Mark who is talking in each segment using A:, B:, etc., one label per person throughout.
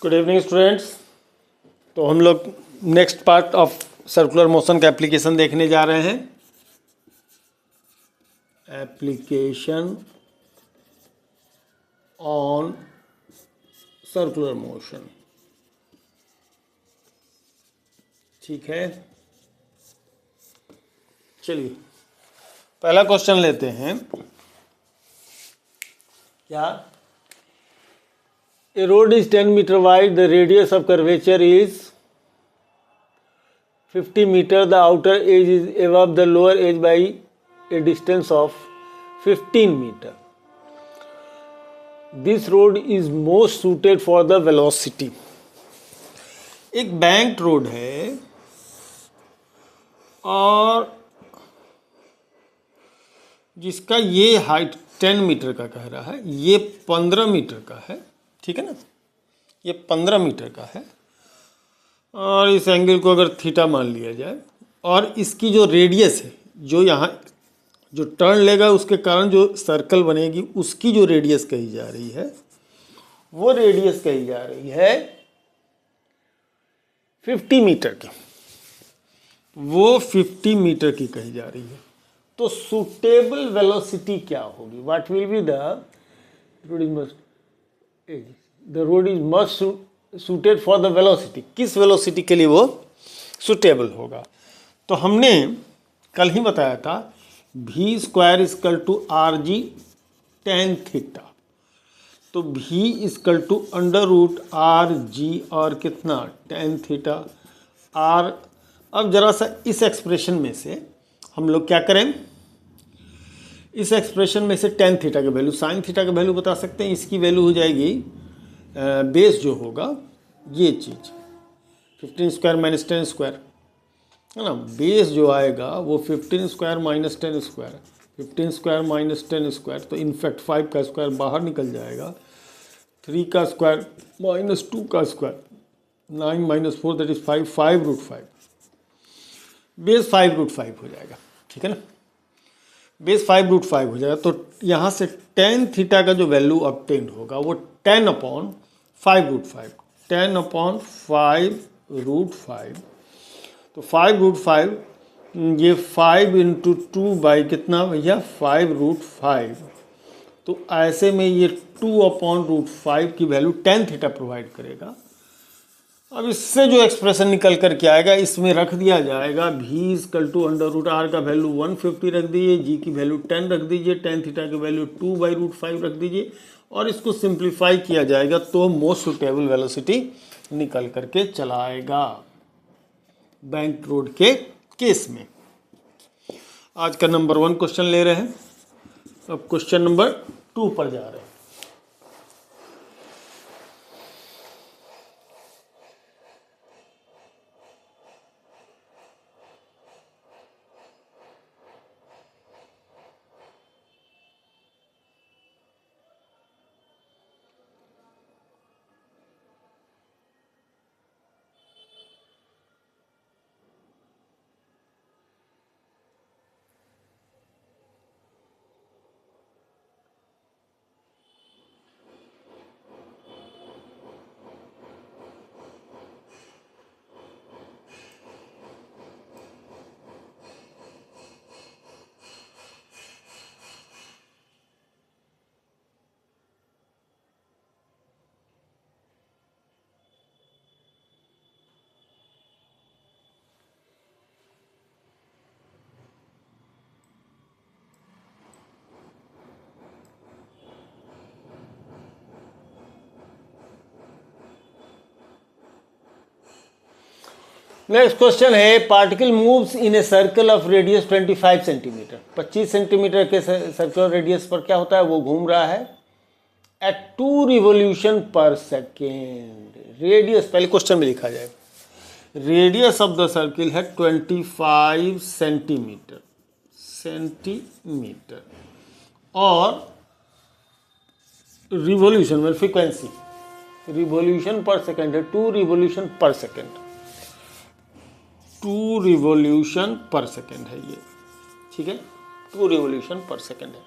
A: Good evening students. तो हम लोग next part of circular motion का एप्लीकेशन देखने जा रहे हैं। एप्लीकेशन ऑन सर्कुलर मोशन, ठीक है। चलिए पहला क्वेश्चन लेते हैं। क्या? A road is 10 meter wide, the radius of curvature is 50 meter, the outer edge is above the lower edge by a distance of 15 meter. This road is most suited for the velocity. एक banked road है और जिसका ये height 10 metre का कह रहा है, ये 15 मीटर का है, ठीक है ना। ये 15 मीटर का है और इस एंगल को अगर थीटा मान लिया जाए और इसकी जो रेडियस है, जो यहाँ जो टर्न लेगा उसके कारण जो सर्कल बनेगी उसकी जो रेडियस कही जा रही है, वो रेडियस कही जा रही है 50 मीटर की। वो 50 मीटर की कही जा रही है। तो सुटेबल वेलोसिटी क्या होगी? What will be the road is must suited for the velocity. किस वेलोसिटी के लिए वो सुटेबल होगा? तो हमने कल ही बताया था v square equal to r g tan theta. तो v equal to under root r g और कितना टेन थीटा आर। अब जरा सा इस एक्सप्रेशन में से हम लोग क्या करें, इस एक्सप्रेशन में से टेन थीटा का वैल्यू, साइन थीटा का वैल्यू बता सकते हैं। इसकी वैल्यू हो जाएगी बेस जो होगा ये चीज़ 15 स्क्वायर माइनस 10 स्क्वायर है ना। बेस जो आएगा वो 15 square minus 10 square, 15 square minus 10 square. तो इनफैक्ट 5 का स्क्वायर बाहर निकल जाएगा, 3 का स्क्वायर माइनस 2 का square, 9 minus 4 that is 5, 5 root 5। बेस 5 रूट 5 हो जाएगा, ठीक है ना। बेस 5 रूट 5 हो जाएगा। तो यहाँ से टेन थीटा का जो वैल्यू ऑब्टेन होगा वो 10 अपॉन 5 रूट 5, 10 अपॉन 5 रूट 5। तो 5 रूट 5 ये 5 इंटू 2 बाई कितना भैया 5 रूट 5। तो ऐसे में ये 2 अपॉन रूट 5 की वैल्यू 10 थीटा प्रोवाइड करेगा। अब इससे जो एक्सप्रेशन निकल कर के आएगा इसमें रख दिया जाएगा v equal to under root r का वैल्यू 150 रख दीजिए, g की वैल्यू 10 रख दीजिए, टेन थीटा की वैल्यू 2 बाई रूट 5 रख दीजिए और इसको सिंप्लीफाई किया जाएगा तो मोस्ट सुटेबल वेलोसिटी निकल करके चला आएगा बैंक रोड के केस में। आज का नंबर 1 क्वेश्चन ले रहे हैं। अब क्वेश्चन नंबर 2 पर जा रहे हैं। नेक्स्ट क्वेश्चन है, particle moves in a circle of radius 25 centimetre. 25 centimetre के सर्कुलर रेडियस पर क्या होता है, वो घूम रहा है at 2 revolution per second. Radius पहले क्वेश्चन में लिखा जाए, रेडियस ऑफ द सर्किल है 25 सेंटीमीटर और रिवोल्यूशन में फ्रीक्वेंसी रिवोल्यूशन पर सेकेंड है 2 revolution per second. 2 revolution per second है ये, ठीक है। 2 रिवोल्यूशन पर सेकेंड है।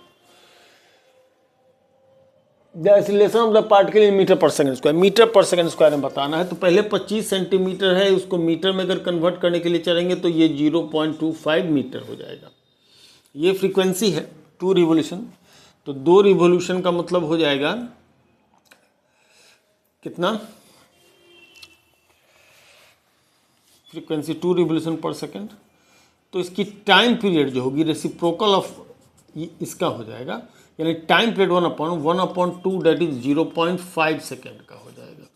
A: The acceleration of the particle in metre per second square, metre per second square में बताना है। तो पहले 25 सेंटीमीटर है, उसको मीटर में अगर कन्वर्ट करने के लिए चलेंगे तो ये 0.25 मीटर हो जाएगा। ये फ्रीक्वेंसी है 2 रिवोल्यूशन, तो 2 रिवोल्यूशन का मतलब हो जाएगा कितना, फ्रीक्वेंसी 2 रिवोल्यूशन पर सेकंड। तो इसकी टाइम पीरियड जो होगी रेसिप्रोकल ऑफ इसका हो जाएगा, यानी time period 1/2 that is 0.5 second का हो जाएगा,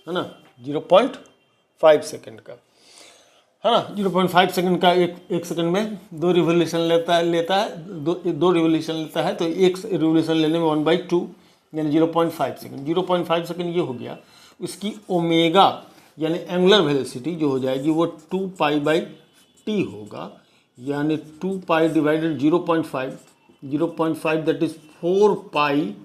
A: है ना, 0.5 सेकेंड का, है ना। 0.5 सेकेंड का एक सेकेंड में 2 रिवोल्यूशन लेता है, दो रिवोल्यूशन लेता है, तो एक रिवोल्यूशन लेने में 1/2 यानी 0.5 सेकेंड। 0.5 सेकेंड ये हो गया। उसकी ओमेगा यानी एंगुलर वेलोसिटी जो हो जाएगी वो 2π/t होगा, यानी 2π डिवाइडेड 0.5 दैट इज 4π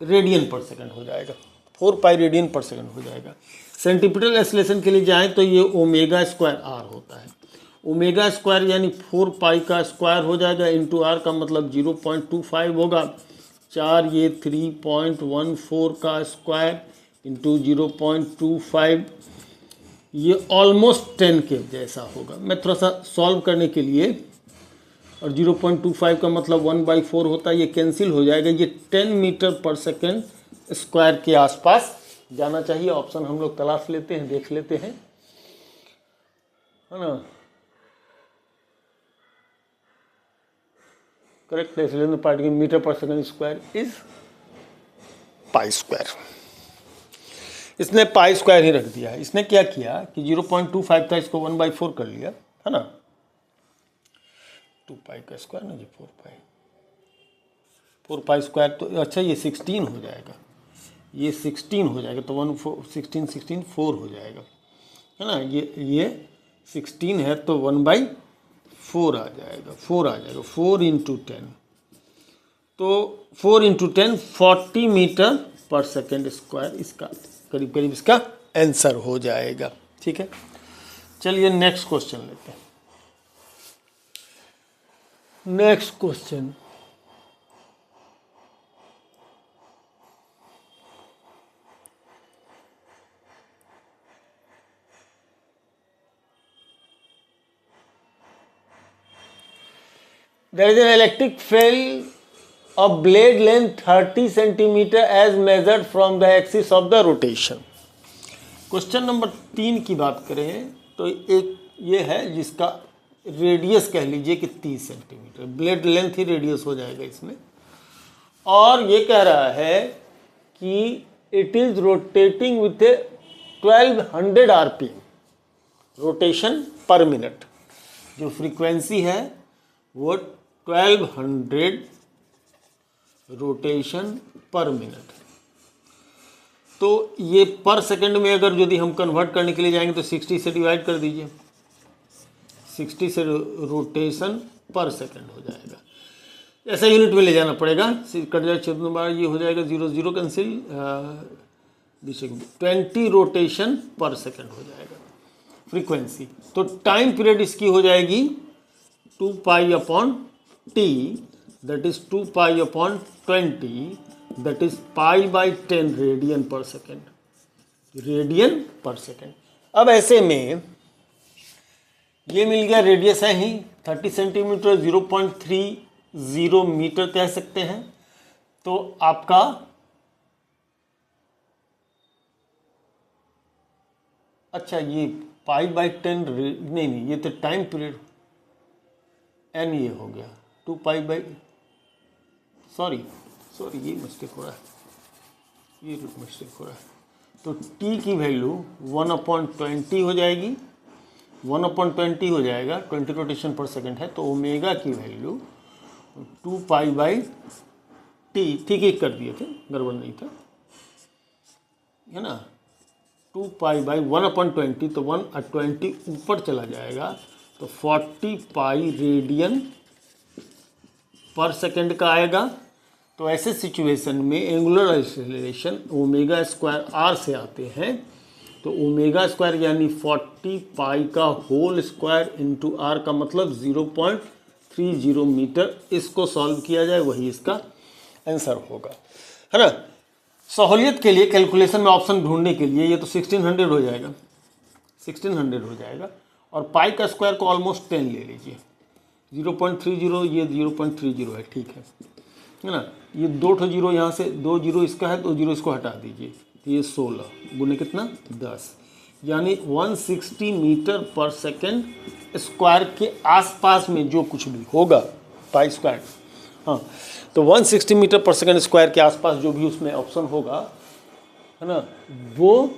A: रेडियन पर सेकंड हो जाएगा, 4π रेडियन पर सेकंड हो जाएगा। सेंटीमीटर एक्सीलरेशन के लिए जाएं तो ये ओमेगा स्क्वायर आर होता है। ओमेगा स्क्वायर यानी 4π का स्क्वायर हो जाएगा इंटू आर का मतलब 0.25 होगा, 4 ये 3.14 का स्क्वायर इंटू 0.25, ये ऑलमोस्ट 10 के जैसा होगा। मैं थोड़ा सा सॉल्व करने के लिए, और 0.25 का मतलब 1/4 होता है, ये कैंसिल हो जाएगा। ये 10 मीटर पर सेकेंड स्क्वायर के आसपास जाना चाहिए। ऑप्शन हम लोग तलाश लेते हैं, देख लेते हैं, है ना। Correct acceleration particle metre per second square is pi square. इसने पाई स्क्वायर ही रख दिया है। इसने क्या किया कि 0.25 था, इसको 1/4 कर लिया, है ना। 2π का स्क्वायर ना जी, 4π स्क्वायर, तो अच्छा ये 16 हो जाएगा, ये 16 हो जाएगा, तो 16 4 हो जाएगा, है ना। ये 16 है तो 1/4 आ जाएगा, 4 आ जाएगा, 4 × 10, तो 4 × 10 40 मीटर पर सेकेंड स्क्वायर इसका करीब करीब इसका आंसर हो जाएगा। ठीक है, चलिए नेक्स्ट क्वेश्चन लेते हैं। Next question, there is an electric field of blade length 30 centimeter as measured from the axis of the rotation। Question number 3 की बात करें तो एक ये है जिसका रेडियस कह लीजिए कि 30 सेंटीमीटर, ब्लेड लेंथ ही रेडियस हो जाएगा इसमें, और ये कह रहा है कि it is rotating with A 1200 RPM rotation पर मिनट। जो फ्रीक्वेंसी है वो 1200 रोटेशन पर मिनट। तो ये पर सेकंड में अगर यदि हम कन्वर्ट करने के लिए जाएंगे तो 60 से डिवाइड कर दीजिए, 60 से रोटेशन पर सेकंड हो जाएगा। ऐसा यूनिट में ले जाना पड़ेगा, कट जाए 14 बार, ये हो जाएगा 0 0 कैंसिल, 20 रोटेशन पर सेकंड हो जाएगा फ्रीक्वेंसी। तो टाइम पीरियड इसकी हो जाएगी 2π/t, that is 2π/20, that is π/10 radian per second, radian per second. अब ऐसे में ये मिल गया, रेडियस है ही 30 सेंटीमीटर, 0.30 मीटर कह सकते हैं। तो आपका अच्छा ये π/10 नहीं, ये तो टाइम पीरियड n ये हो गया 2π, सॉरी ये मिस्टेक हो रहा है, ये मिस्टेक हो रहा है। तो t की वैल्यू 1/20 हो जाएगी, 1/20 हो जाएगा, 20 रोटेशन पर सेकंड है, तो ओमेगा की वैल्यू 2π/t, ठीक ही कर दिए थे, गड़बड़ नहीं था, है ना। 2π/1/20, तो 1/20 ऊपर चला जाएगा तो 40π रेडियन पर सेकंड का आएगा। तो ऐसे सिचुएशन में angular acceleration omega square r से आते हैं, तो ओमेगा स्क्वायर यानी 40π का होल स्क्वायर इंटू आर का मतलब 0.30 मीटर। इसको सॉल्व किया जाए वही इसका आंसर होगा। है ना। सहूलियत के लिए कैलकुलेशन में ऑप्शन ढूंढने के लिए ये तो 1600 हो जाएगा, 1600 हो जाएगा, और पाई का स्क्वायर को ऑलमोस्ट 10 ले लीजिए, 0.30, ये 0.30 है, ठीक है ना। ये 2 ठो जीरो यहाँ से, 2 जीरो इसका है, 2 जीरो इसको हटा दीजिए, तो ये 16 गुने कितना 10, यानी 160 मीटर पर सेकेंड स्क्वायर के आसपास में जो कुछ भी होगा पाई स्क्वायर, हाँ, तो 160 मीटर पर सेकेंड स्क्वायर के आसपास जो भी उसमें ऑप्शन होगा, है ना, वो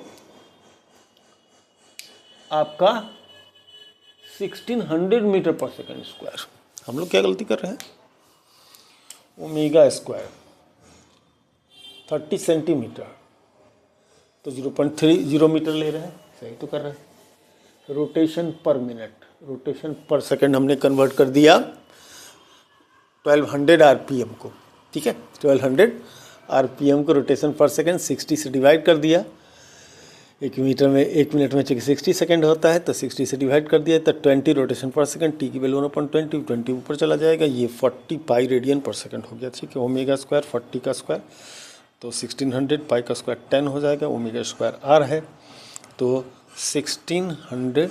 A: आपका 1600 मीटर पर सेकेंड स्क्वायर। हम लोग क्या गलती कर रहे हैं, ओमेगा स्क्वायर 30 सेंटीमीटर, तो 0.30 मीटर ले रहे हैं, सही तो कर रहे हैं। रोटेशन पर मिनट, रोटेशन पर सेकेंड हमने कन्वर्ट कर दिया 1200 आरपीएम को, ठीक है, 1200 आरपीएम को रोटेशन पर सेकेंड 60 से डिवाइड कर दिया। 1 मिनट में 60 सेकेंड होता है, तो 60 से डिवाइड कर दिया, तो 20 रोटेशन पर सेकेंड, टी की वैल्यू 1/20, 20 ऊपर चला जाएगा, ये 40 पाई रेडियन पर सेकेंड हो गया, ठीक है। ओमेगा स्क्वायर 40 का स्क्वायर, तो 1600, पाई का स्क्वायर 10 हो जाएगा, ओमेगा स्क्वायर आर है, तो 1600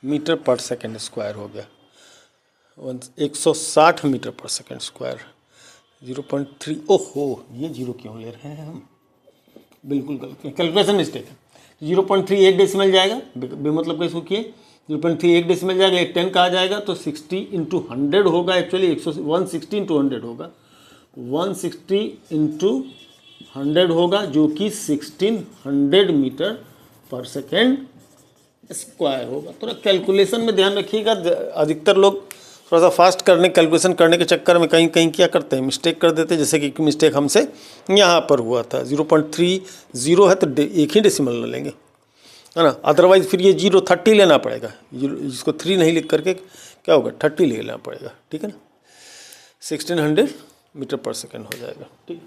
A: मीटर पर सेकेंड स्क्वायर हो गया, 160 मीटर पर सेकेंड स्क्वायर, 0.3, ओहो ये जीरो क्यों ले रहे हैं हम, बिल्कुल गलत, कैलकुलेशन मिस्टेक है। 0.3 एक डेसिमल जाएगा, बेमतलब का इसको किए, 0.3 एक डेसिमल जाएगा, एक 10 का आ जाएगा, तो 60 × 100 होगा, एक्चुअली 160 × 100 होगा, 160 × 100 होगा, जो कि 1600 मीटर पर सेकेंड स्क्वायर होगा। थोड़ा कैलकुलेशन में ध्यान रखिएगा, अधिकतर लोग थोड़ा सा फास्ट कैलकुलेशन करने के चक्कर में कहीं कहीं क्या करते हैं, मिस्टेक कर देते हैं, जैसे कि मिस्टेक हमसे यहाँ पर हुआ था। 0.30 है तो एक ही डेसिमल न लेंगे, है ना, अदरवाइज फिर ये 30 लेना पड़ेगा, जिसको 3 नहीं लिख करके क्या होगा 30 ले लेना पड़ेगा, ठीक है ना। 1600 मीटर पर सेकेंड हो जाएगा, ठीक।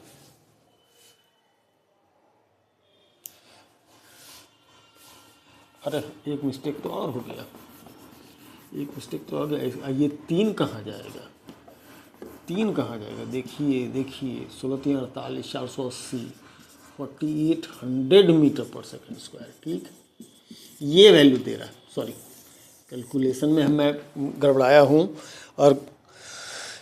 A: अरे एक मिस्टेक तो और हो गया, एक मिस्टेक तो आ गया, ये 3 कहाँ जाएगा, 3 कहाँ जाएगा, देखिए 16 48 480 4800 मीटर पर सेकेंड स्क्वायर, ठीक, ये वैल्यू दे रहा है। सॉरी, कैलकुलेशन में मैं गड़बड़ाया हूँ, और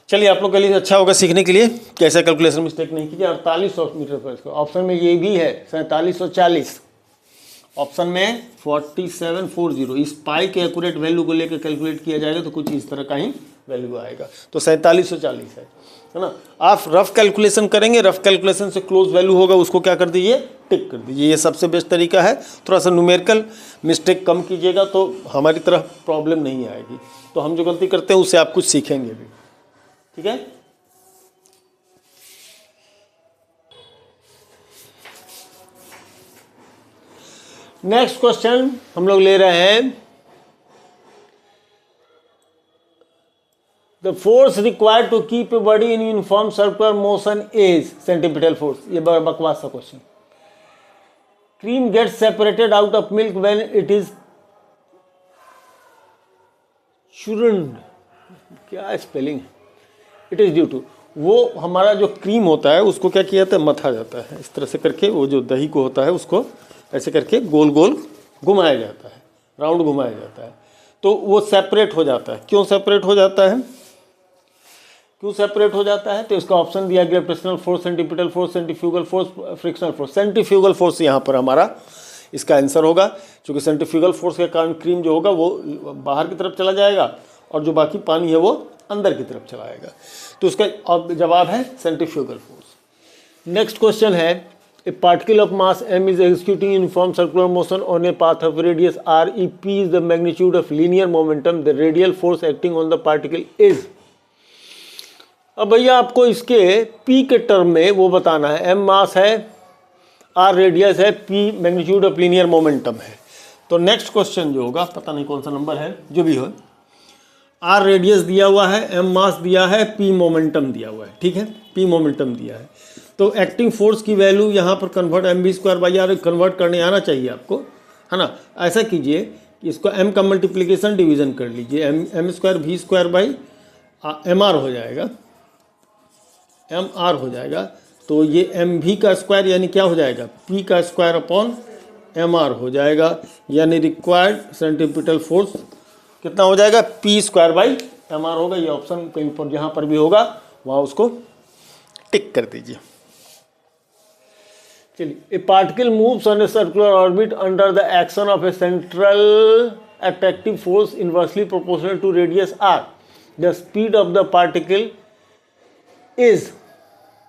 A: चलिए आप लोग के लिए अच्छा होगा सीखने के लिए कैसे कैलकुलेशन मिस्टेक नहीं कीजिए। 4800 मीटर पर स्क्वायर, ऑप्शन में ये भी है 4740, ऑप्शन में 4740, इस पाई के एक्यूरेट वैल्यू को लेकर कैलकुलेट किया जाएगा तो कुछ इस तरह का ही वैल्यू आएगा, तो 4740 है ना। आप रफ कैलकुलेशन करेंगे, रफ कैलकुलेशन से क्लोज वैल्यू होगा उसको क्या कर दीजिए, टिक कर दीजिए, ये सबसे बेस्ट तरीका है। थोड़ा सा न्यूमेरिकल मिस्टेक कम कीजिएगा तो हमारी तरह प्रॉब्लम नहीं आएगी, तो हम जो गलती करते हैं उससे आप कुछ सीखेंगे भी, ठीक है। नेक्स्ट क्वेश्चन हम लोग ले रहे हैं, the force required to keep a body in uniform circular motion is centripetal force. ये बड़ा बकवास सा question. Cream gets separated out of milk when it is churned, क्या स्पेलिंग है, इट इज ड्यू टू, वो हमारा जो क्रीम होता है उसको क्या किया जाता है, मथा जाता है इस तरह से करके, वो जो दही को होता है उसको ऐसे करके गोल गोल घुमाया जाता है, राउंड घुमाया जाता है, तो वो सेपरेट हो जाता है। क्यों सेपरेट हो जाता है, क्यों सेपरेट हो जाता है, तो इसका ऑप्शन दिया गया gravitational force, centripetal force, centrifugal force, frictional force. Centrifugal force यहाँ पर हमारा इसका आंसर होगा, क्योंकि सेंट्रीफ्यूगल फोर्स के कारण क्रीम जो होगा वो बाहर की तरफ चला जाएगा और जो बाकी पानी है वो अंदर की तरफ चला आएगा, तो उसका जवाब है सेंट्रीफ्यूगल फोर्स। नेक्स्ट क्वेश्चन है, a particle of mass m is executing uniform circular motion on a path of radius r. If p is the magnitude of linear momentum, the radial force acting on the particle is। अब भैया आपको इसके p के term में वो बताना है, m मास है, r रेडियस है, p magnitude of linear momentum है। तो नेक्स्ट क्वेश्चन जो होगा, पता नहीं कौन सा नंबर है, जो भी हो, r रेडियस दिया हुआ है, m मास दिया है, p मोमेंटम दिया हुआ है, ठीक है, p मोमेंटम दिया है, तो एक्टिंग फोर्स की वैल्यू यहाँ पर कन्वर्ट mv²/r कन्वर्ट करने आना चाहिए आपको, है ना। ऐसा कीजिए कि इसको m का मल्टीप्लिकेशन डिवीजन कर लीजिए, m² v² mr हो जाएगा, mr हो जाएगा, तो ये एम वी का स्क्वायर यानी क्या हो जाएगा, पी का स्क्वायर अपॉन एम आर हो जाएगा, यानी रिक्वायर्ड सेंट्रीपिटल फोर्स कितना हो जाएगा, p square by m r होगा। ये ऑप्शन कहीं पर जहाँ पर भी होगा वहाँ उसको टिक कर दीजिए। चलिए, ए particle moves on a circular orbit under the action of A central attractive force inversely proportional to radius r. The speed of the particle is,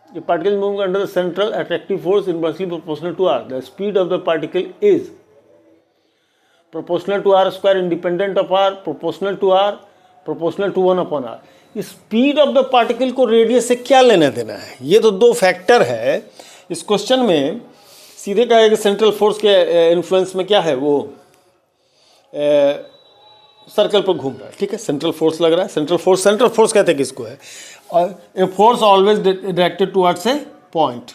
A: the particle moving under the central attractive force inversely proportional to r. The speed of the particle is proportional to r square independent of r, proportional to r, proportional to 1 upon r. Speed of the particle को radius से क्या लेना देना है, ये तो दो factor है। इस क्वेश्चन में सीधे कहा है कि सेंट्रल फोर्स के इन्फ्लुएंस में क्या है, वो सर्कल पर घूम रहा है, ठीक है, सेंट्रल फोर्स लग रहा है। सेंट्रल फोर्स कहते हैं किसको है, और a force always directed towards a point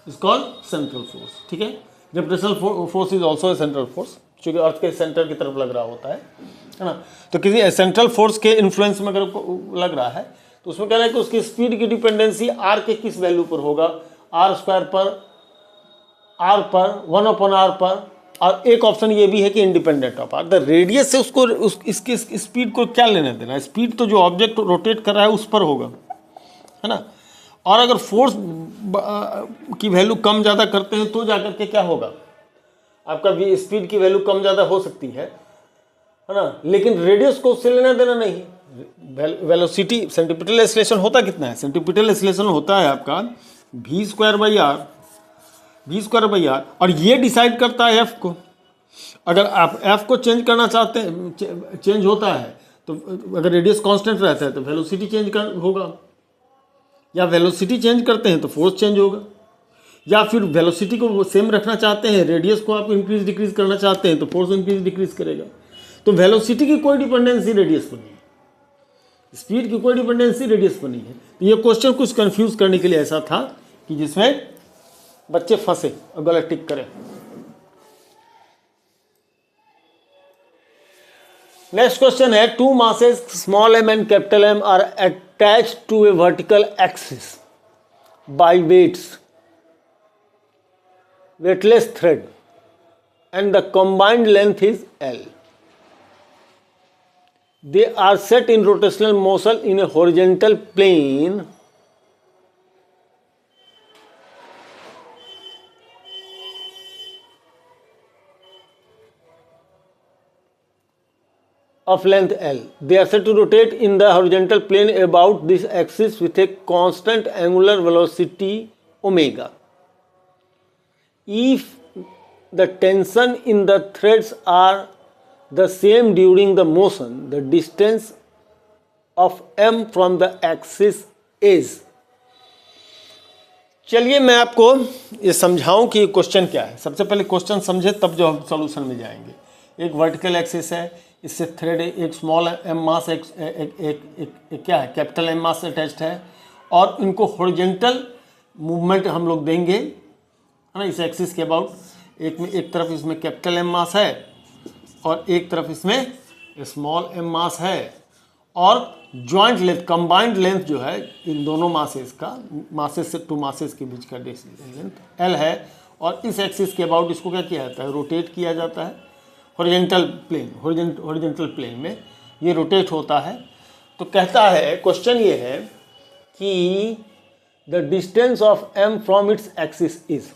A: is called central force, ठीक है। Gravitational force is also a central force, क्योंकि अर्थ के सेंटर की तरफ लग रहा होता है ना। तो किसी सेंट्रल फोर्स के इन्फ्लुएंस में अगर लग रहा है तो उसमें कह रहा है कि उसकी स्पीड की डिपेंडेंसी आर के किस वैल्यू पर होगा, आर स्क्वायर पर, आर पर, 1 अपॉन आर पर, और एक ऑप्शन ये भी है कि independent of R. The radius से उसको इसकी स्पीड को क्या लेना देना है, स्पीड तो जो ऑब्जेक्ट रोटेट कर रहा है उस पर होगा, है ना। और अगर फोर्स की वैल्यू कम ज़्यादा करते हैं तो जाकर के क्या होगा, आपका भी स्पीड की वैल्यू कम ज़्यादा हो सकती है ना, लेकिन रेडियस को उससे लेना देना नहीं है। वेलोसिटी सेंटीपिटल एक्सीलरेशन होता कितना है, सेंटीपिटल एक्सीलरेशन होता है आपका वी स्क्वायर बाई आर, और ये डिसाइड करता है एफ को। अगर आप एफ को चेंज करना चाहते हैं, चेंज होता है तो अगर रेडियस कांस्टेंट रहता है तो वेलोसिटी चेंज होगा, या वेलोसिटी चेंज करते हैं तो फोर्स चेंज होगा, या फिर वेलोसिटी को सेम रखना चाहते हैं, रेडियस को आप इंक्रीज डिक्रीज करना चाहते हैं तो फोर्स इंक्रीज डिक्रीज करेगा। तो वेलोसिटी की कोई डिपेंडेंसी रेडियस पर नहीं है, स्पीड की कोई डिपेंडेंसी रेडियस पर नहीं है। तो ये क्वेश्चन कुछ कंफ्यूज करने के लिए ऐसा था कि जिसमें बच्चे फंसे और गलत टिक करें। नेक्स्ट क्वेश्चन है, two masses small m and capital M are attached to a vertical axis by weightless thread and the combined length is L. They are set in rotational motion in a horizontal plane of length L. They are set to rotate in the horizontal plane about this axis with a constant angular velocity omega. If the tension in the threads are the same during the motion, the distance of M from the axis is. चलिए मैं आपको ये समझाऊं कि question क्या है। सबसे पहले क्वेश्चन समझे तब जो हम सॉल्यूशन में जाएंगे। एक वर्टिकल एक्सिस है, इससे थ्रेड एक स्मॉल m मास एक क्या है, कैपिटल M मास अटैच्ड है, और इनको हॉरिजॉन्टल मूवमेंट हम लोग देंगे, है ना, इस एक्सिस के अबाउट। एक तरफ इसमें कैपिटल M मास है और एक तरफ इसमें स्मॉल m मास है, और जॉइंट लेंथ, कंबाइंड लेंथ जो है इन दोनों मासेस का, मासेस से टू मासेस के बीच का लेंथ L है, और इस एक्सिस के अबाउट इसको क्या किया जाता है, रोटेट किया जाता है हॉरिजॉन्टल प्लेन में ये रोटेट होता है। तो कहता है, क्वेश्चन ये है कि the distance of M from its axis is,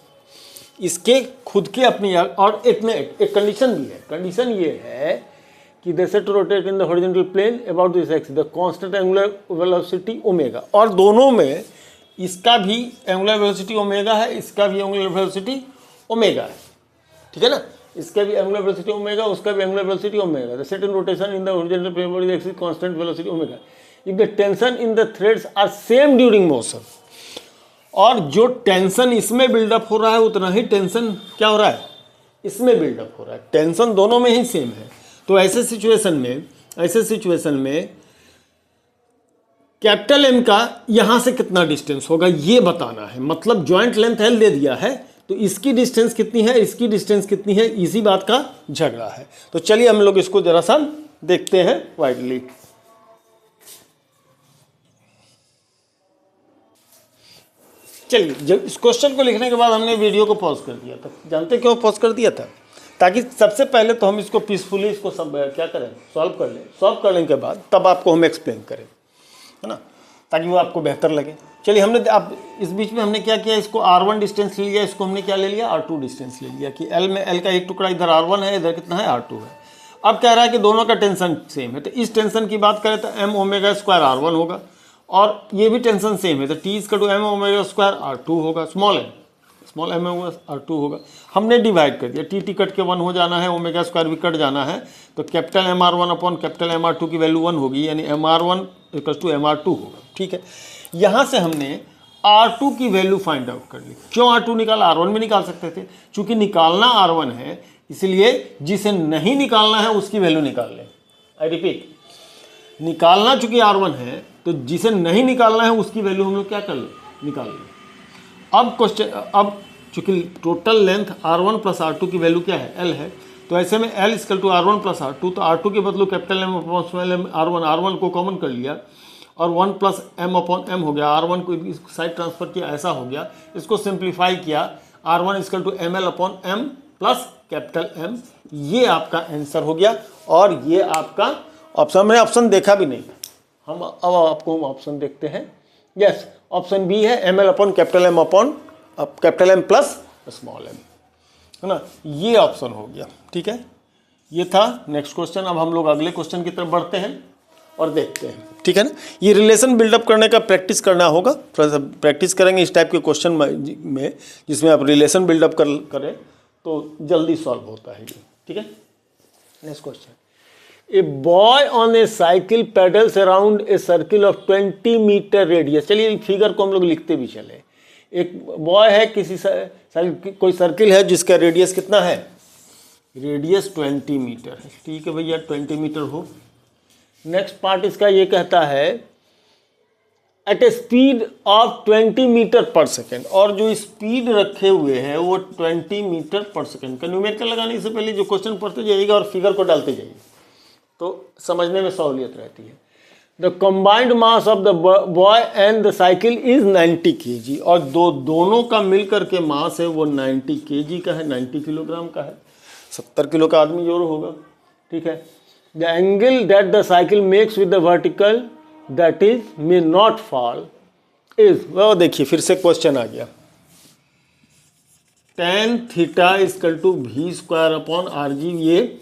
A: इसके खुद के अपनी, और एक कंडीशन भी है। कंडीशन ये है कि they set to rotate in the horizontal plane about this axis the constant angular velocity omega, और दोनों में इसका भी एंगुलर वेलोसिटी ओमेगा है, इसका भी एंगुलर वेलोसिटी ओमेगा है, ठीक है ना, इसका भी एंगुलर वेलोसिटी ओमेगा, उसका भी angular velocity omega. The set in rotation in the horizontal plane about this axis constant velocity omega. If the tension in the threads are same during motion, और जो टेंशन इसमें buildup हो रहा है उतना ही tension क्या हो रहा है, इसमें बिल्डअप हो रहा है, टेंशन दोनों में ही सेम है। तो ऐसे सिचुएशन में कैपिटल M का यहां से कितना डिस्टेंस होगा ये बताना है। मतलब जॉइंट लेंथ L दे दिया है तो इसकी डिस्टेंस कितनी है, इसकी डिस्टेंस कितनी है, इसी बात का झगड़ा है। तो चलिए हम लोग इसको जरा सा देखते हैं वाइडली। चलिए, जब इस क्वेश्चन को लिखने के बाद हमने वीडियो को पॉज कर दिया था। जानते क्यों पॉज कर दिया था? ताकि सबसे पहले तो हम इसको पीसफुली इसको सब क्या करें, सॉल्व कर लें। सॉल्व करने के बाद तब आपको हम एक्सप्लेन करें, है ना, ताकि वो आपको बेहतर लगे। चलिए, हमने अब इस बीच में हमने क्या किया, इसको R1 डिस्टेंस ले लिया, इसको हमने क्या ले लिया, R2 डिस्टेंस ले लिया कि L में L का एक टुकड़ा इधर R1 है, इधर कितना है, R2 है। अब कह रहा है कि दोनों का टेंशन सेम है, तो इस टेंशन की बात करें तो m ओमेगा स्क्वायर R1 होगा, और ये भी टेंशन सेम है, तो T is two m omega square R2 होगा, स्मॉल m R2 होगा। हमने डिवाइड कर दिया, T कट के 1 हो जाना है, ओमेगा स्क्वायर भी कट जाना है, तो capital MR1 upon capital MR2 की वैल्यू 1 होगी, यानी MR1 इक्वल टू MR2 होगा। ठीक है, यहाँ से हमने R2 की वैल्यू फाइंड आउट कर ली। क्यों R2 निकाला? R1 भी निकाल सकते थे, चूंकि निकालना R1 है, इसलिए जिसे नहीं निकालना है उसकी वैल्यू निकाल लें। आई रिपीट, निकालना चूंकि R1 है, तो जिसे नहीं निकालना है उसकी वैल्यू हम लोग क्या कर लें, निकाल लें। अब क्वेश्चन, अब चूंकि total length R1 plus R2 की वैल्यू क्या है, L है, तो ऐसे में L equal to R1 plus R2, तो R2 के बदलू capital M upon small m R1 को कॉमन कर लिया, और 1 प्लस m अपॉन m हो गया, R1 को इस साइड ट्रांसफर किया, ऐसा हो गया। इसको सिंप्लीफाई किया, R1 equal to ML upon m plus capital M, ये आपका आंसर हो गया। और ये आपका ऑप्शन, मैंने ऑप्शन देखा भी नहीं, हम अब आपको हम ऑप्शन देखते हैं। यस, ऑप्शन बी है, ML upon capital M upon capital M plus small m, है ना, ये ऑप्शन हो गया। ठीक है, ये था नेक्स्ट क्वेश्चन। अब हम लोग अगले क्वेश्चन की तरफ बढ़ते हैं और देखते हैं। ठीक है ना, ये रिलेशन बिल्डअप करने का प्रैक्टिस करना होगा, थोड़ा सा प्रैक्टिस करेंगे इस टाइप के क्वेश्चन में, जिसमें आप रिलेशन बिल्डअप करें तो जल्दी सॉल्व होता है ये। ठीक है, next question, a boy on a cycle pedals around a circle of 20 metre radius. चलिए, फिगर को हम लोग लिखते भी चले। एक बॉय है, किसी कोई सर्किल है जिसका रेडियस कितना है, रेडियस 20 मीटर है। ठीक है भैया, 20 मीटर हो। नेक्स्ट पार्ट इसका ये कहता है at a speed of 20 metre per second, और जो स्पीड रखे हुए हैं वो 20 मीटर पर सेकेंड का न्यूमेरिकल लगाने से पहले जो क्वेश्चन पढ़ते जाइएगा और फिगर को डालते जाइए तो समझने में सहूलियत रहती है। The combined mass of the boy and the cycle is 90 kg, और दोनों का मिलकर के मास है वो 90 kg का है, 90 किलोग्राम का है, 70 किलो का आदमी जोर होगा। ठीक है, the angle that the cycle makes with the vertical that is may not fall is, वो देखिए फिर से क्वेश्चन आ गया, tan theta equal to v square upon RG, ये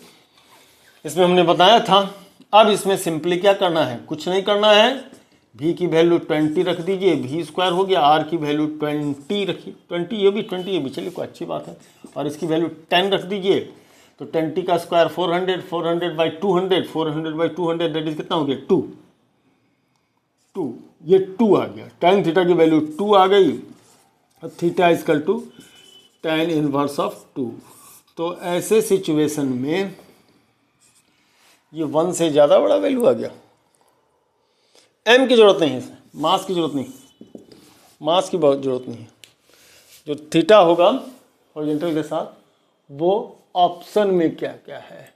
A: इसमें हमने बताया था। अब इसमें सिंपली क्या करना है, कुछ नहीं करना है, v की वैल्यू 20 रख दीजिए, v स्क्वायर हो गया, r की वैल्यू 20 रखिए, 20 ये भी 20 ये भी, चलिए कोई अच्छी बात है, और इसकी वैल्यू 10 रख दीजिए, तो 20 का square 400, 400 by 200, 400 by 200 that is कितना हो गया, 2, ये 2 आ गया, tan थीटा की वैल्यू 2 आ गई, theta equal to tan inverse of 2। तो ऐसे सिचुएशन में ये 1 से ज़्यादा बड़ा वैल्यू आ गया, m की जरूरत नहीं है इसमें, मास की जरूरत नहीं, मास की बहुत जरूरत नहीं है, जो थीटा होगा हॉरिजॉन्टल के साथ वो ऑप्शन में क्या क्या है,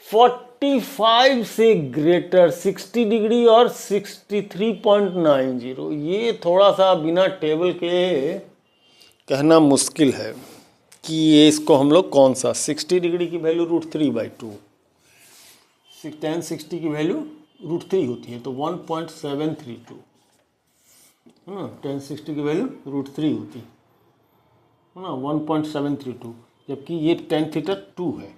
A: 45 से ग्रेटर 60 डिग्री और 63.90, ये थोड़ा सा बिना टेबल के कहना मुश्किल है कि ये इसको हम लोग कौन सा, 60 डिग्री की वैल्यू √3/2, tan 60 की वैल्यू √3 होती है तो 1.732 है ना, tan 60 की वैल्यू √3 होती है ना, 1.732, जबकि ये tan थीटा 2 है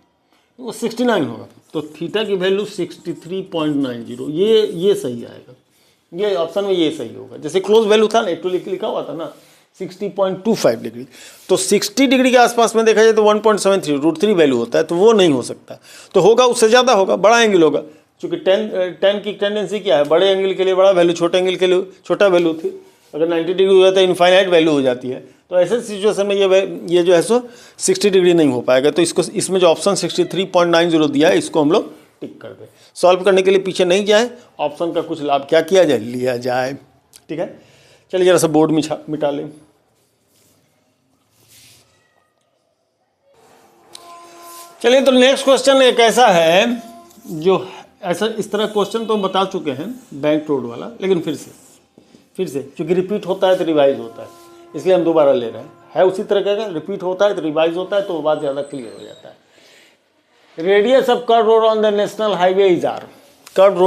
A: वो 69 होगा, तो थीटा की वैल्यू 63.90, ये सही आएगा, ये ऑप्शन में ये सही होगा। जैसे क्लोज वैल्यू था ना, एक तो लिखा हुआ था ना 60.25 डिग्री, तो 60 डिग्री के आसपास में देखा जाए तो 1.73 √3 वैल्यू होता है, तो वो नहीं हो सकता, तो होगा उससे ज़्यादा होगा, बड़ा एंगल होगा, क्योंकि tan की टेंडेंसी क्या है, बड़े एंगल के लिए बड़ा वैल्यू, छोटे एंगल के लिए छोटा वैल्यू थी, अगर 90 डिग्री हो जाता है इनफाइनाइट वैल्यू हो जाती है, तो ऐसे सिचुएशन में ये जो है सो 60 डिग्री नहीं हो पाएगा, तो इसको इसमें जो ऑप्शन 63.90 दिया है इसको हम लोग टिक कर दें। सॉल्व करने के लिए पीछे नहीं जाए, ऑप्शन का कुछ लाभ क्या किया जाए, लिया जाए। ठीक है, चलिए जरा सा बोर्ड मिटा लें। चलिए, तो नेक्स्ट क्वेश्चन एक ऐसा है जो ऐसा इस तरह क्वेश्चन तो हम बता चुके हैं बैंक रोड वाला, लेकिन फिर से क्योंकि रिपीट होता है तो रिवाइज होता है, इसलिए हम दोबारा ले रहे हैं। है उसी तरह का, रिपीट होता है तो रिवाइज होता है, तो बात ज़्यादा क्लियर हो जाता है। Radius of curve road on the national highway is R. Curve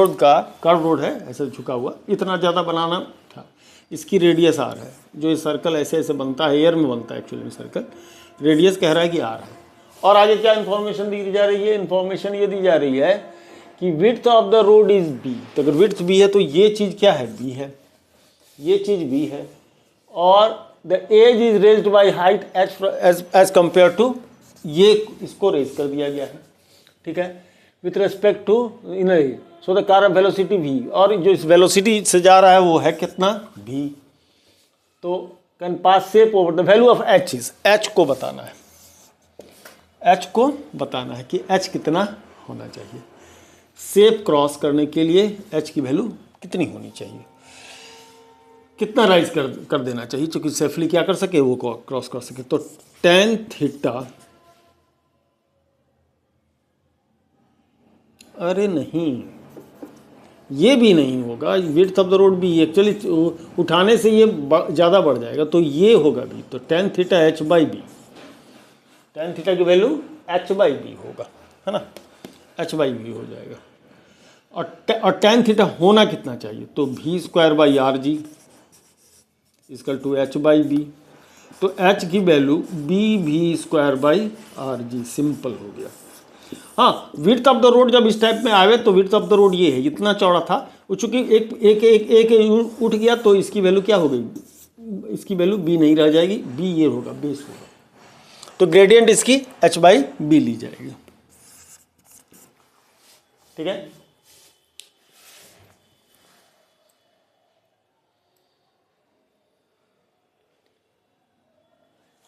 A: road है ऐसे झुका हुआ, इतना ज़्यादा बनाना था, इसकी रेडियस आर है। जो ये सर्कल ऐसे ऐसे बनता है, एयर में बनता है एक्चुअली में सर्कल, रेडियस कह रहा है कि आर है। और आगे क्या इन्फॉर्मेशन दी जा रही है? इन्फॉर्मेशन ये दी जा रही है कि width of the road is B. तो अगर विड्थ बी है तो ये चीज़ क्या है? बी है, ये चीज़ बी है। और the edge is raised by height h compare to, ये इसको रेज कर दिया गया है, ठीक है, with respect to inner edge. So the car of velocity v, और जो इस वेलोसिटी से जा रहा है वो है कितना? v। तो can pass shape over the value of h is, h को बताना है, h को बताना है कि h कितना होना चाहिए। शेप क्रॉस करने के लिए h की वैल्यू कितनी होनी चाहिए, कितना राइज कर देना चाहिए, क्योंकि सेफली क्या कर सके, वो क्रॉस कर सके। तो tan थीटा, अरे नहीं, ये भी नहीं होगा, विड्थ ऑफ द रोड भी एक्चुअली उठाने से ये ज़्यादा बढ़ जाएगा, तो ये होगा भी। तो tan theta h by B, tan theta की वैल्यू h बाई बी होगा, है ना, h बाई बी हो जाएगा। और tan थीटा होना कितना चाहिए? तो v square by R G equal to h by B. तो h की value v square by R G, simple हो गया। हाँ, विड्थ ऑफ द रोड जब इस टाइप में आवे तो विड्थ ऑफ द रोड ये है, इतना चौड़ा था, वो चूंकि एक उठ गया तो इसकी वैल्यू क्या हो गई? इसकी वैल्यू b नहीं रह जाएगी, b ये होगा, बेस होगा। तो ग्रेडियंट इसकी h बाई बी ली जाएगी, ठीक है।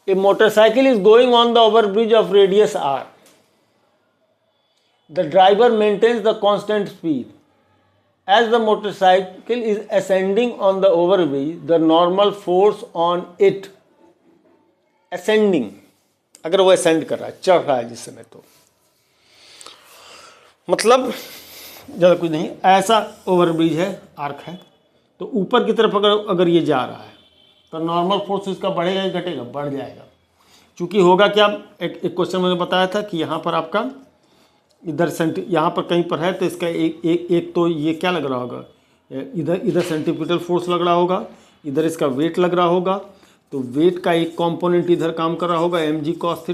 A: A motorcycle is going on the overbridge of radius r. The driver maintains the constant speed. As the motorcycle is ascending on the overbridge, the normal force on it, ascending, अगर वो ascend कर रहा है, चढ़ रहा है जिस समय, तो मतलब ज़्यादा कुछ नहीं, ऐसा ओवरब्रिज है, आर्क है, तो ऊपर की तरफ अगर ये जा रहा है तो नॉर्मल फोर्स इसका बढ़ेगा या घटेगा? बढ़ जाएगा। चूँकि होगा क्या, एक क्वेश्चन मैंने बताया था कि यहाँ पर आपका इधर यहाँ पर कहीं पर है, तो इसका एक तो ये क्या लग रहा होगा, इधर सेंटीपिटल फोर्स लग रहा होगा, इधर इसका वेट लग रहा होगा, तो वेट का एक कंपोनेंट इधर काम कर रहा होगा mg cos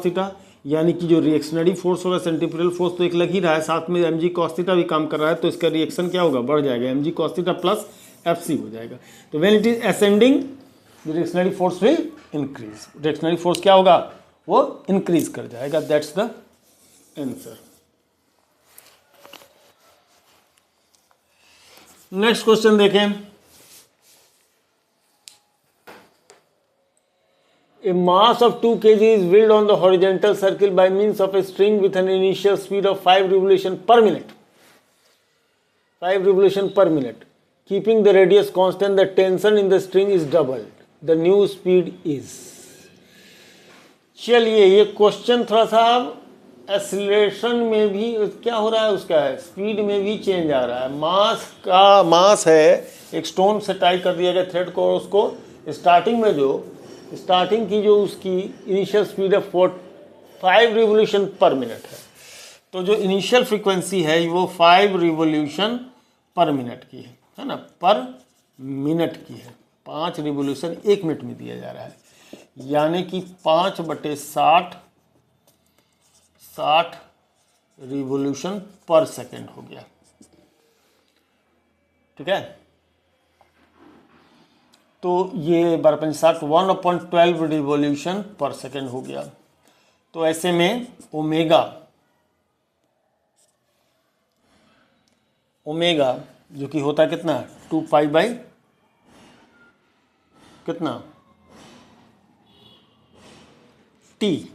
A: थीटा, यानी कि जो रिएक्शनरी फोर्स होगा, सेंटीपिटल फोर्स तो एक लग ही रहा है, साथ में mg cos थीटा भी काम कर रहा है, तो इसका रिएक्शन क्या होगा? बढ़ जाएगा, mg cos theta plus fc हो जाएगा। तो when it is ascending the reactionary force will increase, reactionary force क्या होगा? वो इंक्रीज कर जाएगा। That's the answer. Next question देखें। A mass of 2 kg is wheeled on the horizontal circle by means of a string with an initial speed of 5 revolutions per minute. 5 revolutions per minute. Keeping the radius constant, the tension in the string is doubled. The new speed is. चलिए, ये question थोड़ा सा acceleration में भी क्या हो रहा है, उसका है स्पीड में भी चेंज आ रहा है। मास है, एक स्टोन से टाई कर दिया गया थ्रेड को, और उसको स्टार्टिंग की जो उसकी इनिशियल स्पीड है 5 रिवोल्यूशन पर मिनट है। तो जो इनिशियल फ्रीक्वेंसी है वो 5 रिवोल्यूशन पर मिनट की है ना, पर मिनट की है। 5 रिवोल्यूशन 1 मिनट में दिया जा रहा है, यानी कि 5/60 रिवोल्यूशन पर सेकेंड हो गया, ठीक है। तो ये 12 1/12 रिवोल्यूशन पर सेकेंड हो गया। तो ऐसे में ओमेगा जो कि होता है कितना, 2 पाई बाई कितना टी,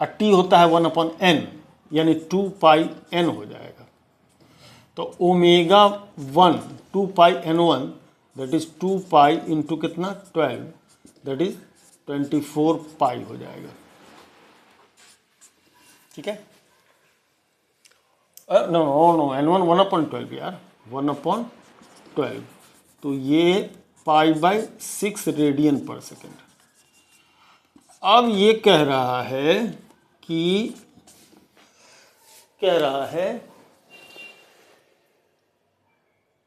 A: और टी होता है 1/n, यानी 2 पाई n हो जाएगा। तो omega 1 2 pi n1 that is 2 pi into कितना 12, दैट इज 24 पाई हो जाएगा, ठीक है। नो नो नो N1 1/12 यार, 1/12, तो ये π/6 रेडियन पर सेकेंड। अब ये कह रहा है कि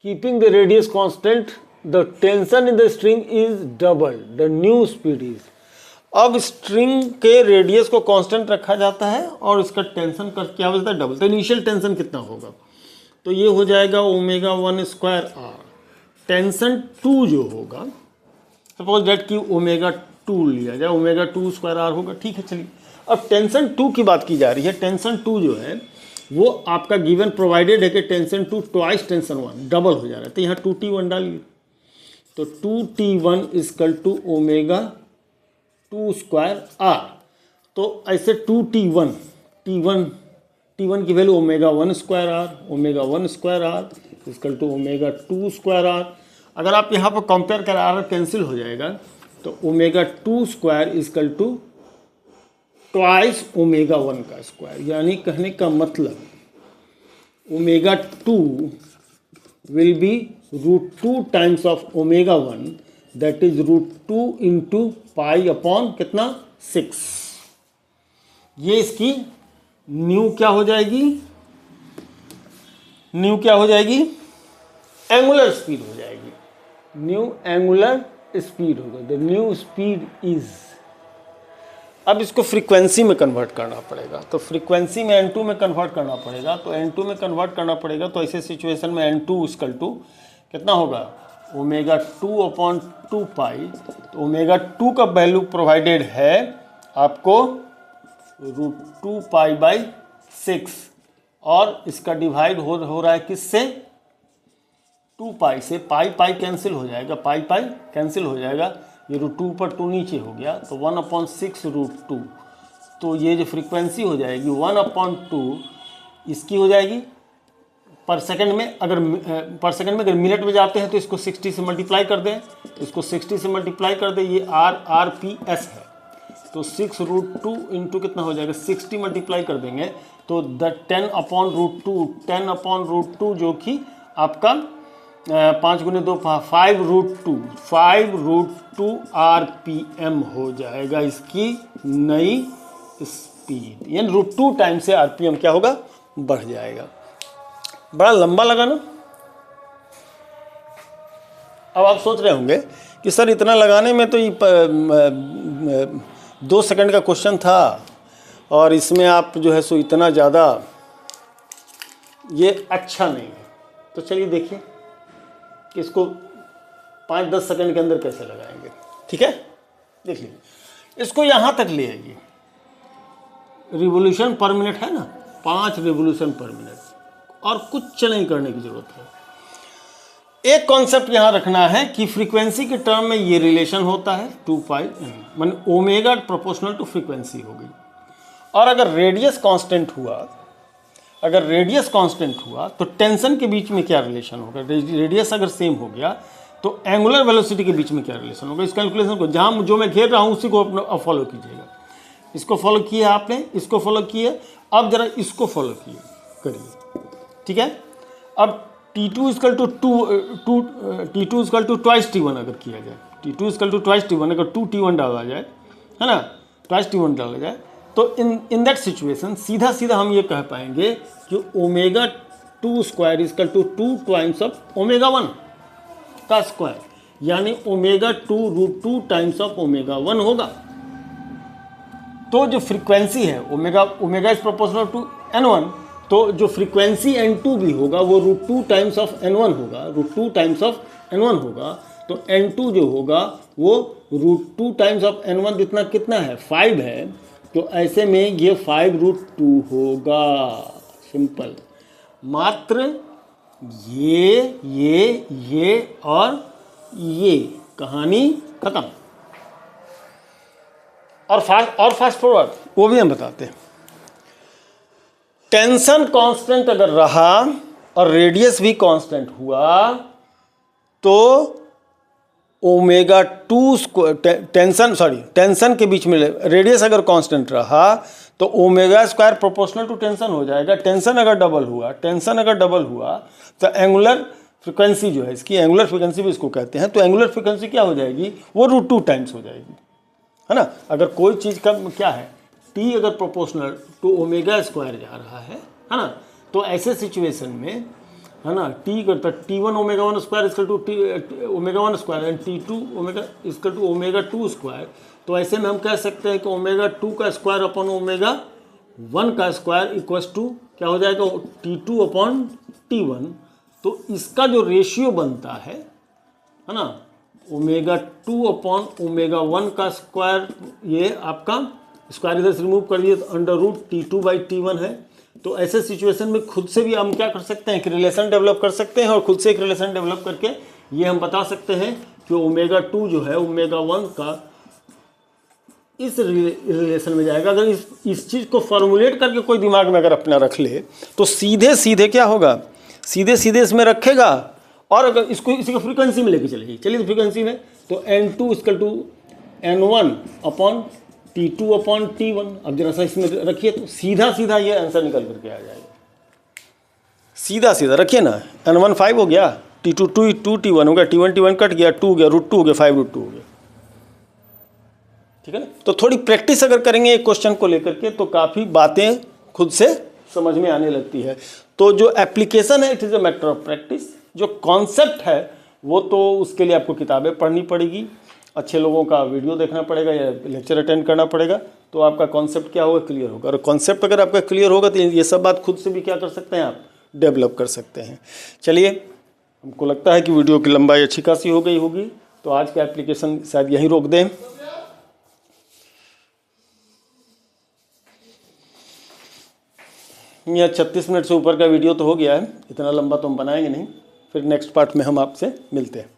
A: keeping the radius constant the tension in the string is double the new speed is. अब स्ट्रिंग के रेडियस को कांस्टेंट रखा जाता है और इसका टेंशन कर क्या हो जाता है, डबल। तो इनिशियल टेंशन कितना होगा, तो ये हो जाएगा ω1² टेंशन 2 जो होगा, सपोज डेट कि ω2 लिया जाए, ω2² होगा, ठीक है। चलिए अब टेंशन 2 की बात की जा रही है। टेंशन 2 जो है वो आपका गिवन प्रोवाइडेड है कि टेंशन 2 ट्वाइस टेंशन 1 डबल हो जा रहा है, तो यहाँ 2T1 डालिए, तो 2T1 = ω2²R। तो ऐसे 2T1 T1 की वैल्यू ω1²R, ω1²R = ω2²R। अगर आप यहाँ पर कंपेयर करें, R कैंसिल हो जाएगा, तो ω2² = ट्वाइस ω1², यानी कहने का मतलब ω2 will be √2 times of ω1, that is √2 into π/ कितना 6। ये इसकी न्यू क्या हो जाएगी, एंगुलर स्पीड हो जाएगी, न्यू एंगुलर स्पीड होगा, द न्यू स्पीड इज। अब इसको फ्रीक्वेंसी में कन्वर्ट करना पड़ेगा, तो फ्रीक्वेंसी में N2 में कन्वर्ट करना पड़ेगा, तो N2 में कन्वर्ट करना पड़ेगा, तो ऐसे सिचुएशन में N2 = कितना होगा, ω2/2π। तो ω2 का वैल्यू प्रोवाइडेड है आपको √2 π/6, और इसका डिवाइड हो रहा है किससे, 2π से। पाई कैंसिल हो जाएगा, पाई कैंसिल हो जाएगा, ये √2 पर 2 नीचे हो गया, तो 1/6 √2। तो ये जो फ्रीक्वेंसी हो जाएगी 1/2 इसकी हो जाएगी पर सेकंड में। अगर अगर मिनट में जाते हैं तो इसको 60 से मल्टीप्लाई कर दें, ये RPS है, तो 6 √2 इंटू कितना हो जाएगा, 60 मल्टीप्लाई कर देंगे, तो 10/√2 जो कि आपका 5 × 2 5 √2 RPM हो जाएगा इसकी नई स्पीड, यानी √2 टाइम से RPM क्या होगा, बढ़ जाएगा। बड़ा लंबा लगा ना। अब आप सोच रहे होंगे कि सर इतना लगाने में तो 2 सेकंड का क्वेश्चन था और इसमें आप जो है सो इतना ज़्यादा ये अच्छा नहीं है। तो चलिए देखिए कि इसको 5-10 सेकंड के अंदर कैसे लगाएंगे, ठीक है। देख लीजिए, इसको यहाँ तक ले आइए, रिवोल्यूशन पर मिनट है ना, 5 रिवोल्यूशन पर मिनट, और कुछ नहीं करने की जरूरत है। एक कॉन्सेप्ट यहाँ रखना है कि फ्रीक्वेंसी के टर्म में ये रिलेशन होता है 2πn, मान ओमेगा प्रोपोर्शनल टू फ्रीक्वेंसी हो गई। और अगर रेडियस कांस्टेंट हुआ तो टेंशन के बीच में क्या रिलेशन होगा, रेडियस अगर सेम हो गया तो एंगुलर वेलोसिटी के बीच में क्या रिलेशन होगा। इस कैलकुलेशन को जहाँ जो मैं घेर रहा हूँ उसी को अपना फॉलो कीजिएगा। इसको फॉलो किया आपने, इसको फॉलो किए, अब जरा इसको फॉलो करिए, ठीक है। अब T2 = ट्वाइस T1 अगर किया जाए, T2 = ट्वाइस T1, अगर 2T1 डाला जाए, है ना, ट्वाइस T1 डाला जाए, तो इन दैट सिचुएशन सीधा हम ये कह पाएंगे कि ω2² = 2 टाइम्स ऑफ ω1 का स्क्वायर, यानी ω2 √2 टाइम्स ऑफ ω1 होगा। तो जो फ्रीक्वेंसी है omega is proportional to N1, तो जो फ्रीक्वेंसी N2 भी होगा वो √2 टाइम्स ऑफ N1 होगा, तो N2 जो होगा वो √2 टाइम्स ऑफ N1 कितना है, 5 है, तो ऐसे में ये 5√2 होगा। सिंपल, मात्र ये और ये, कहानी खत्म। और फास्ट फॉरवर्ड वो भी हम बताते हैं। टेंशन कांस्टेंट अगर रहा और रेडियस भी कांस्टेंट हुआ तो ओमेगा 2 टेंशन के बीच में रेडियस अगर कांस्टेंट रहा तो omega square proportional to tension हो जाएगा। टेंशन अगर डबल हुआ तो एंगुलर फ्रिक्वेंसी जो है, इसकी एंगुलर फ्रिक्वेंसी भी इसको कहते हैं, तो एंगुलर फ्रिक्वेंसी क्या हो जाएगी, वो √2 टाइम्स हो जाएगी, है ना। अगर कोई चीज़ का क्या है, टी अगर प्रोपोर्शनल टू ओमेगा स्क्वायर जा रहा है ना, तो ऐसे सिचुएशन में, है ना, टी करता T1 omega 1 square equal to omega 1 square and T2 omega equal to omega 2 square. तो ऐसे में हम कह सकते हैं कि ओमेगा 2 का स्क्वायर अपॉन ओमेगा 1 का स्क्वायर इक्वल्स टू क्या हो जाएगा, T2 अपॉन T1। तो इसका जो रेशियो बनता है ना, ओमेगा 2 अपॉन ओमेगा 1 का स्क्वायर, ये आपका स्क्वायर इधर से रिमूव कर दिए तो √T2/T1 है। तो ऐसे सिचुएशन में खुद से भी हम क्या कर सकते हैं कि रिलेशन डेवलप कर सकते हैं, और खुद से एक रिलेशन डेवलप करके ये हम बता सकते हैं कि ओमेगा 2 जो है ओमेगा 1 का इस रिलेशन में जाएगा। अगर इस चीज़ को फॉर्मुलेट करके कोई दिमाग में अगर अपना रख ले तो सीधे सीधे क्या होगा, सीधे सीधे इसमें रखेगा, और अगर इसको इसी को फ्रीक्वेंसी में लेके चलेगी, चलिए तो फ्रीक्वेंसी में, तो N2 equal to N1 upon T2 upon T1। अब जरा सा इसमें रखिए तो सीधा सीधा ये आंसर निकल करके आ जाएगा, सीधा सीधा रखिए ना। N1 5 हो गया, T2 2 T1 हो गया, T1 कट गया, 2 हो गया, √2 हो गया, 5√2 हो गया, ठीक है ना। तो थोड़ी प्रैक्टिस अगर करेंगे एक क्वेश्चन को लेकर के तो काफ़ी बातें खुद से समझ में आने लगती है। तो जो एप्लीकेशन है it is a matter of practice, जो कॉन्सेप्ट है वो तो उसके लिए आपको किताबें पढ़नी पड़ेगी, अच्छे लोगों का वीडियो देखना पड़ेगा या लेक्चर अटेंड करना पड़ेगा, तो आपका कॉन्सेप्ट क्या होगा, क्लियर होगा। और कॉन्सेप्ट अगर आपका क्लियर होगा तो ये सब बात खुद से भी क्या कर सकते हैं, आप डेवलप कर सकते हैं। चलिए, हमको लगता है कि वीडियो की लंबाई अच्छी खासी हो गई होगी, तो आज का एप्लीकेशन शायद यहीं रोक दें। यह 36 मिनट से ऊपर का वीडियो तो हो गया है, इतना लंबा तो हम बनाएंगे नहीं, फिर नेक्स्ट पार्ट में हम आपसे मिलते हैं।